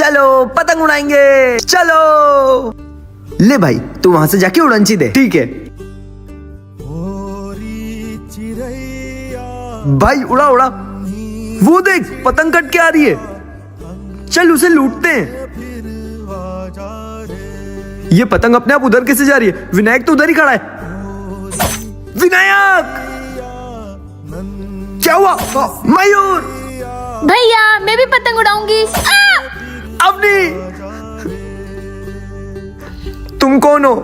चलो पतंग उड़ाएंगे, चलो। ले भाई तू वहां से जाके उड़नची दे, ठीक है भाई। उड़ा उड़ा, वो देख पतंग कट के आ रही है, चल उसे लूटते हैं। ये पतंग अपने आप उधर कैसे जा रही है? विनायक तो उधर ही खड़ा है। विनायक क्या हुआ? मयूर भैया मैं भी पतंग उड़ाऊंगी। अवनी तुम कौन हो?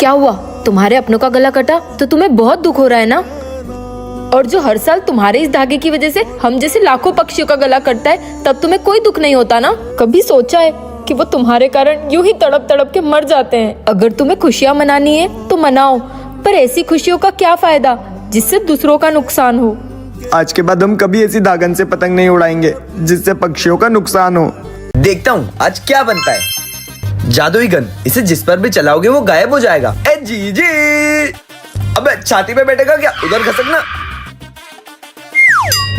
क्या हुआ? तुम्हारे अपनों का गला कटा तो तुम्हें बहुत दुख हो रहा है ना? और जो हर साल तुम्हारे इस धागे की वजह से हम जैसे लाखों पक्षियों का गला कटता है, तब तुम्हें कोई दुख नहीं होता ना? कभी सोचा है कि वो तुम्हारे कारण यूं ही तड़प तड़प के मर जाते हैं? अगर तुम्हें खुशियां मनानी है तो मनाओ, पर ऐसी खुशियों का क्या फायदा जिससे दूसरों का नुकसान हो। आज के बाद हम कभी ऐसी दागन से पतंग नहीं उड़ाएंगे जिससे पक्षियों का नुकसान हो। देखता हूँ आज क्या बनता है। जादुई गन, इसे जिस पर भी चलाओगे वो गायब हो जाएगा। ए जी जी, अबे छाती पे बैठेगा क्या? उधर खसकना।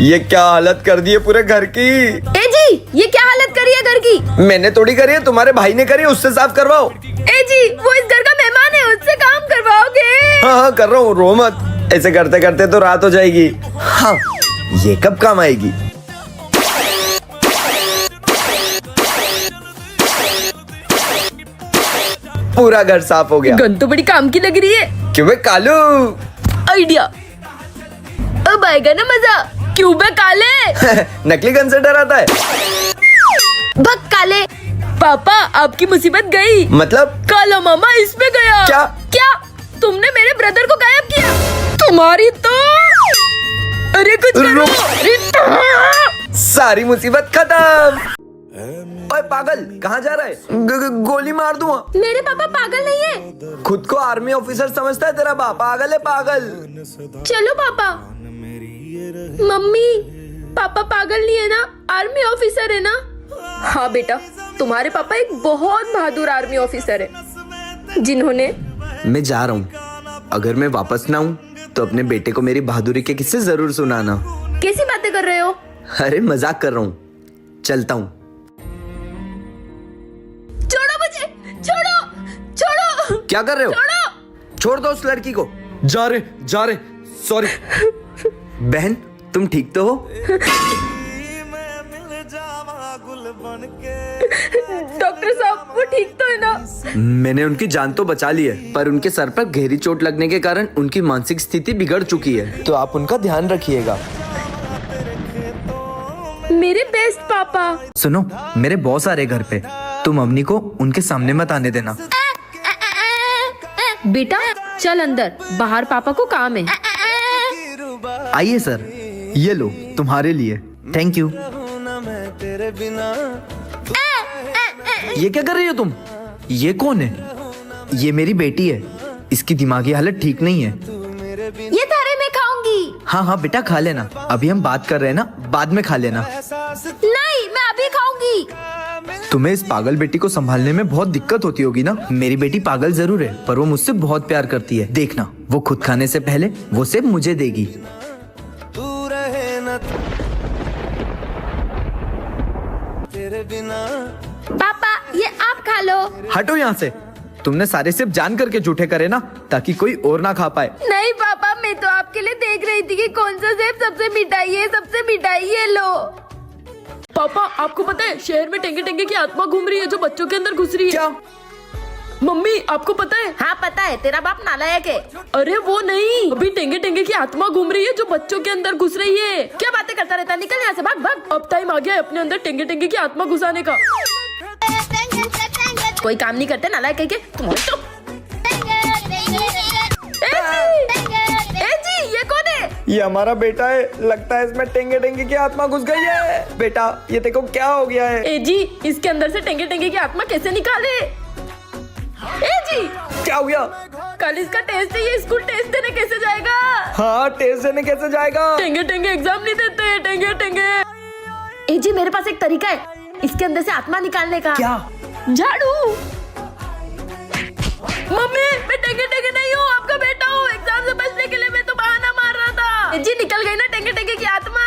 ये क्या हालत कर दी है पूरे घर की। ए जी, ये क्या हालत करी है घर की? मैंने थोड़ी करी है, तुम्हारे भाई ने करी है, उससे साफ करवाओ। ए जी, वो इस घर का मेहमान है, उससे काम करवाओगे? हाँ हाँ कर रहा हूँ, रो मत। ऐसे करते करते तो रात हो जाएगी। हाँ ये कब काम आएगी? पूरा घर साफ हो गया। गन तो बड़ी काम की लग रही है। क्यों बे कालू? आइडिया, अब आएगा ना मजा। क्यों बे काले? नकली गन से डराता है। भग काले। पापा आपकी मुसीबत गई। मतलब? काला मामा इसमें गया। क्या? क्या तुमने मेरे ब्रदर को गायब किया? तुम्हारी तो, अरे कुछ करो। सारी मुसीबत खत्म। ओए पागल कहाँ जा रहा है? गोली मार दूंगा। मेरे पापा पागल नहीं है। खुद को आर्मी ऑफिसर समझता है तेरा बाप? पागल है पागल। चलो पापा। मम्मी पापा पागल नहीं है ना, आर्मी ऑफिसर है ना? हाँ बेटा, तुम्हारे पापा एक बहुत बहादुर आर्मी ऑफिसर है जिन्होंने। मैं जा रहा हूँ, अगर मैं वापस ना हूँ तो अपने बेटे को मेरी बहादुरी के किस्से जरूर सुनाना। कैसी बातें कर रहे हो? अरे मजाक कर रहा हूँ, चलता हूँ। छोड़ो मुझे, छोड़ो छोड़ो। क्या कर रहे हो? छोड़ो। छोड़ दो उस लड़की को। जा रहे सॉरी। बहन तुम ठीक तो हो? डॉक्टर साहब वो ठीक तो है ना? मैंने उनकी जान तो बचा ली है, पर उनके सर पर गहरी चोट लगने के कारण उनकी मानसिक स्थिति बिगड़ चुकी है, तो आप उनका ध्यान रखिएगा। मेरे बेस्ट पापा। सुनो, मेरे बॉस आ रहे घर पे, तुम अवनी को उनके सामने मत आने देना। बेटा चल अंदर, बाहर पापा को काम है। आइए सर, ये लो तुम्हारे लिए। Thank you. ये क्या कर रही हो तुम? ये कौन है? ये मेरी बेटी है, इसकी दिमागी हालत ठीक नहीं है। ये थारे में खाऊंगी। हाँ हाँ बेटा खा लेना, अभी हम बात कर रहे हैं ना, बाद में खा लेना। नहीं मैं अभी खाऊंगी। तुम्हें इस पागल बेटी को संभालने में बहुत दिक्कत होती होगी ना? मेरी बेटी पागल जरूर है, पर वो मुझसे बहुत प्यार करती है। देखना, वो खुद खाने से पहले वो सिर्फ मुझे देगी। पापा ये आप खा लो। हटो यहाँ से, तुमने सारे सिर्फ जान करके झूठे करे ना, ताकि कोई और ना खा पाए। नहीं पापा, मैं तो आपके लिए देख रही थी कि कौन सा सेब सबसे मिठाई है, सबसे मिठाई है। लो पापा, आपको पता है शहर में टेंगे टेंगे की आत्मा घूम रही है जो बच्चों के अंदर घुस रही है। क्या? मम्मी आपको पता है? हाँ पता है, तेरा बाप नालायक है। अरे वो नहीं, अभी टेंगे टेंगे की आत्मा घूम रही है जो बच्चों के अंदर घुस रही है। क्या बातें करता रहता है, निकल यहाँ से, भाग भाग। अब टाइम आ गया है अपने अंदर टेंगे टेंगे की आत्मा घुसाने का। कोई काम नहीं करते नालायक कह के तुम्हारे तो। ए जी, ये कौन है? ये हमारा बेटा है, लगता है इसमें टेंगे टेंगे की आत्मा घुस गई है। बेटा ये देखो क्या हो गया है। ए जी, इसके अंदर से टेंगे टेंगे की आत्मा कैसे निकाले? ए जी क्या हो गया? कल इसका टेस्ट है, ये स्कूल टेस्ट देने कैसे जाएगा? हाँ टेस्ट देने कैसे जाएगा? टेंगे टेंगे एग्जाम नहीं देते, टेंगे टेंगे। ए जी मेरे पास एक तरीका है इसके अंदर से आत्मा निकालने का। क्या? झाड़ू। मम्मी मैं टेंगे टेंगे नहीं हूँ, आपका बेटा हूँ। एग्जाम से बचने के लिए मैं तो बहाना मार रहा था। जी निकल गई ना टेंगे टेंगे की आत्मा।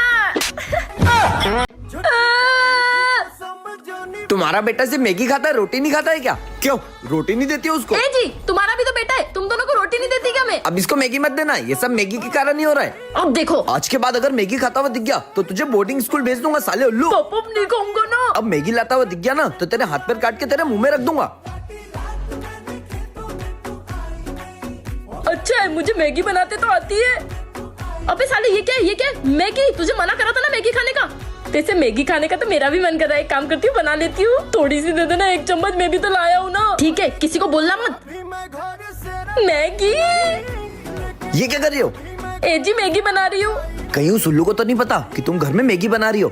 तुम्हारा बेटा सिर्फ मैगी खाता है, रोटी नहीं खाता है क्या? क्यों रोटी नहीं देती हो उसको? ए जी, तुम्हारा भी तो बेटा है, तुम दोनों को रोटी नहीं देती क्या मैं? अब इसको मैगी मत देना, ये सब मैगी के कारण ही हो रहा है। अब देखो, आज के बाद अगर मैगी खाता हुआ दिख गया तो तुझे बोर्डिंग स्कूल भेज दूंगा साले उल्लू। पापा नहीं कहूंगा ना। अब मैगी लाता हुआ दिख गया ना तो तेरे हाथ पैर काट के तेरे मुंह में रख दूंगा। अच्छा है, मुझे मैगी बनाते तो आती है। अबे साले ये क्या मैगी? तुझे मना करा था ना मैगी खाने का। जैसे मैगी खाने का तो मेरा भी मन कर रहा है, एक काम करती हूँ बना लेती हूँ। थोड़ी सी दे देना, 1 चम्मच मैं भी तो लाया हूँ ना। ठीक है, किसी को बोलना मत। मैगी, ये क्या कर रही हो? ए जी मैगी बना रही हूँ। कहीं उस उल्लू को तो नहीं पता कि तुम घर में मैगी बना रही हो?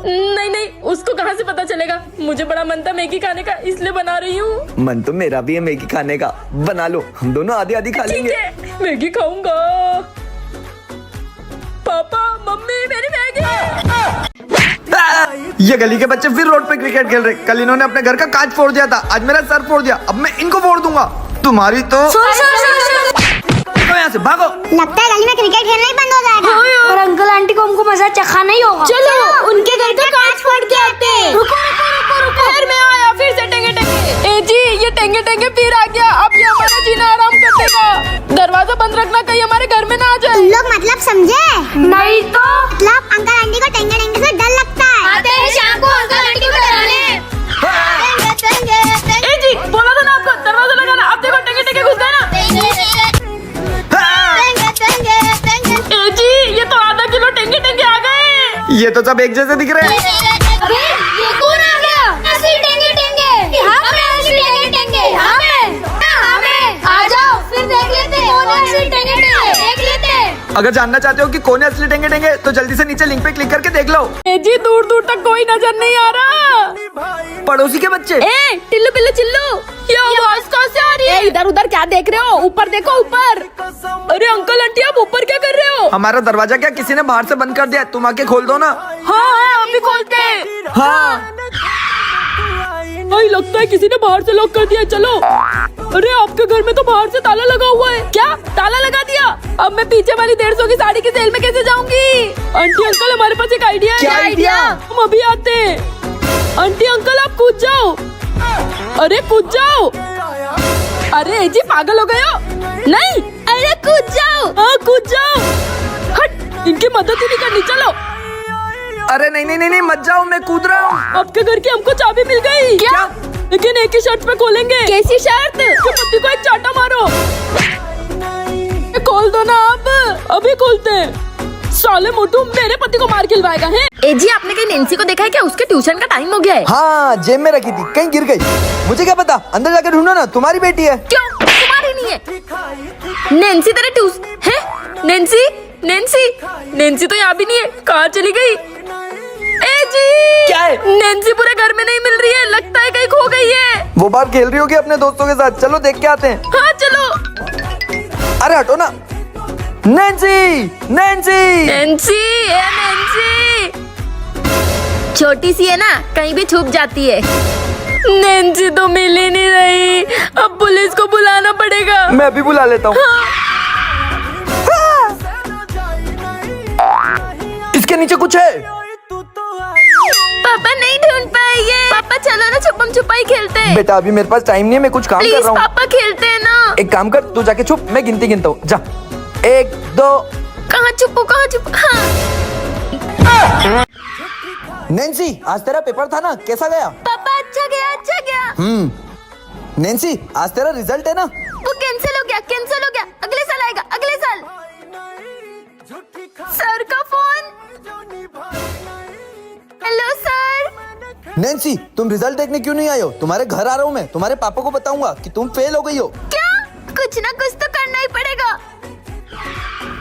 नहीं, उसको कहाँ से पता चलेगा? मुझे बड़ा मन था मैगी खाने का, इसलिए बना रही हूँ। मन तो मेरा भी है मैगी खाने का, बना लो, हम दोनों आधी आधी खा ठीक लेंगे। है, मैगी खाऊंगा। पापा मम्मी मेरी मैगी। ये गली के बच्चे फिर रोड पे क्रिकेट खेल रहे। कल इन्होंने अपने घर का कांच फोड़ दिया था, आज मेरा सर फोड़ दिया। अब मैं इनको फोड़ दूंगा। तुम्हारी तो यहाँ से भागो। लगता है गली में क्रिकेट खेलना ही बंद हो जाएगा। और अंकल आंटी को हमको मजा चखा नहीं होगा। चलो उनके घर का कांच फोड़ के आते हैं। रुको, फिर मैं आया, फिर से टेंगे। ए जी, ये टेंगे फिर आ गया। अब ये हमारा जीना आराम कर देगा। दरवाजा बंद रखना, कहीं हमारे घर में ना आ जाए। तुम लोग मतलब समझे? नहीं तो मतलब अंकल आंटी को टेंगे से डर लगता है। आते हैं शाम को अंकल आंटी को डराने। ए जी, बोला था ना आपको दरवाजा लगाना। अब देखो टेंगे घुस गए ना। ए जी, ये तो आधा किलो टेंगे आ गए। ये तो सब एक जैसे दिख रहे हैं। अबे ये कौन आ गया? असली टेंगे हमें, असली टेंगे हमें। आ जाओ फिर देख लेते हैं कौन है असली टेंगे। देख लेते हैं। अगर जानना चाहते हो कि कौन है असली टेंगे तो जल्दी से नीचे लिंक पे क्लिक करके देख लो। ए जी, दूर तक कोई नजर नहीं आ रहा। पड़ोसी के बच्चे। ए टिल्लू पिल्लू चिल्लू, ये आवाज कहाँ से आ रही है? इधर उधर क्या देख रहे हो? ऊपर देखो, ऊपर। अरे अंकल आंटी, आप ऊपर क्या कर रहे हो? हमारा दरवाजा क्या किसी ने बाहर से बंद कर दिया? तुम आके खोल दो ना। हाँ, अभी खोलते हैं। हाँ, भाई लगता है किसी ने बाहर से लॉक कर दिया। चलो। अरे आपके घर में तो बाहर से ताला लगा हुआ है। क्या ताला लगा दिया? अब मैं पीछे वाली 150 की साड़ी की सेल में कैसे जाऊंगी? आंटी अंकल, हमारे पास एक आइडिया है। क्या आइडिया? हम अभी आते हैं। आंटी अंकल, आप कूद जाओ। अरे कूद जाओ। अरे जी, पागल हो गए हो? नहीं, अरे कूद जाओ। हाँ कूद जाओ। हट, इनकी मदद ही नहीं करनी। चलो। अरे नहीं, मत जाओ, मैं कूद रहा हूँ। आपके घर की हमको चाबी मिल गई। क्या? लेकिन एक ही शर्त पे खोलेंगे। कैसी शर्त? कि पति को एक चाटा मारो। खोल दो ना आप। अभी खोलते हैं। साले मोटू मेरे पति को मार खिलवाएगा है? ए जी, आपने कहीं नैन्सी को देखा है क्या? उसके ट्यूशन का टाइम हो गया है। हाँ, जेब में रखी थी, कहीं गिर गई। मुझे क्या पता, अंदर जाकर ढूंढो ना, तुम्हारी बेटी है। क्यों? तुम्हारी नहीं है। नैन्सी तेरे ट्यूशन है? नैन्सी तो यहाँ भी नहीं है। कहाँ चली गई? ए जी, क्या है? नैन्सी पूरे घर में नहीं मिल रही है। लगता है कहीं खो गई है। वो बाहर खेल रही होगी अपने दोस्तों के साथ। चलो देख के आते हैं। हाँ चलो। अरे हटो ना। नैन्सी। नैन्सी। छोटी सी है ना, कहीं भी छुप जाती है। नैन्सी तो मिल ही नहीं रही। अब पुलिस को बुलाना पड़ेगा। मैं भी बुला लेता हूँ। इसके नीचे कुछ है। पापा नहीं ढूंढ पाएंगे। पापा चलो ना, छुपम छुपाई खेलते हैं। बेटा अभी मेरे पास टाइम नहीं है, मैं कुछ काम कर प्लीज रहा हूँ। पापा खेलते हैं ना। एक काम कर, तू जाके छुप, मैं गिनती गिनता हूँ। जा, 1 2। कहाँ छुपू? हाँ। नैन्सी, आज तेरा पेपर था ना, कैसा गया? पापा अच्छा गया। नैन्सी, आज तेरा रिजल्ट है ना? वो कैंसिल हो गया। अगले साल आएगा, अगले साल। सर का फोन। Hello sir. नैन्सी, तुम रिजल्ट देखने क्यों नहीं आए हो? तुम्हारे घर आ रहा हूँ मैं, तुम्हारे पापा को बताऊंगा कि तुम फेल हो गई हो। क्या? कुछ ना कुछ तो करना ही पड़ेगा।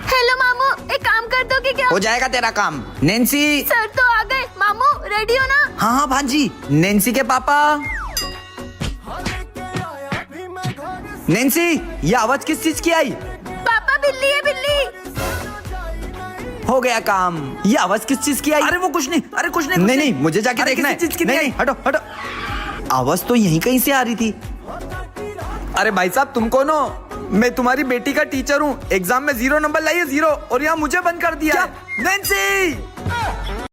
हेलो मामू, एक काम कर दोगे क्या? हो जाएगा तेरा काम। नैन्सी। सर तो आ गए। मामू रेडी हो ना? हाँ भांजी। नैन्सी के पापा। नैन्सी, ये आवाज किस चीज की आई? पापा बिल्ली है, बिल्ली। हो गया काम। ये आवाज किस चीज की आई? अरे वो कुछ नहीं। नहीं, मुझे जाके देखना है। चीज की नहीं, हटो। आवाज तो यहीं कहीं से आ रही थी। अरे भाई साहब, तुम कौन हो? मैं तुम्हारी बेटी का टीचर हूँ। एग्जाम में 0 नंबर लाई है, 0, और यहाँ मुझे बंद कर दिया है। नैन्सी।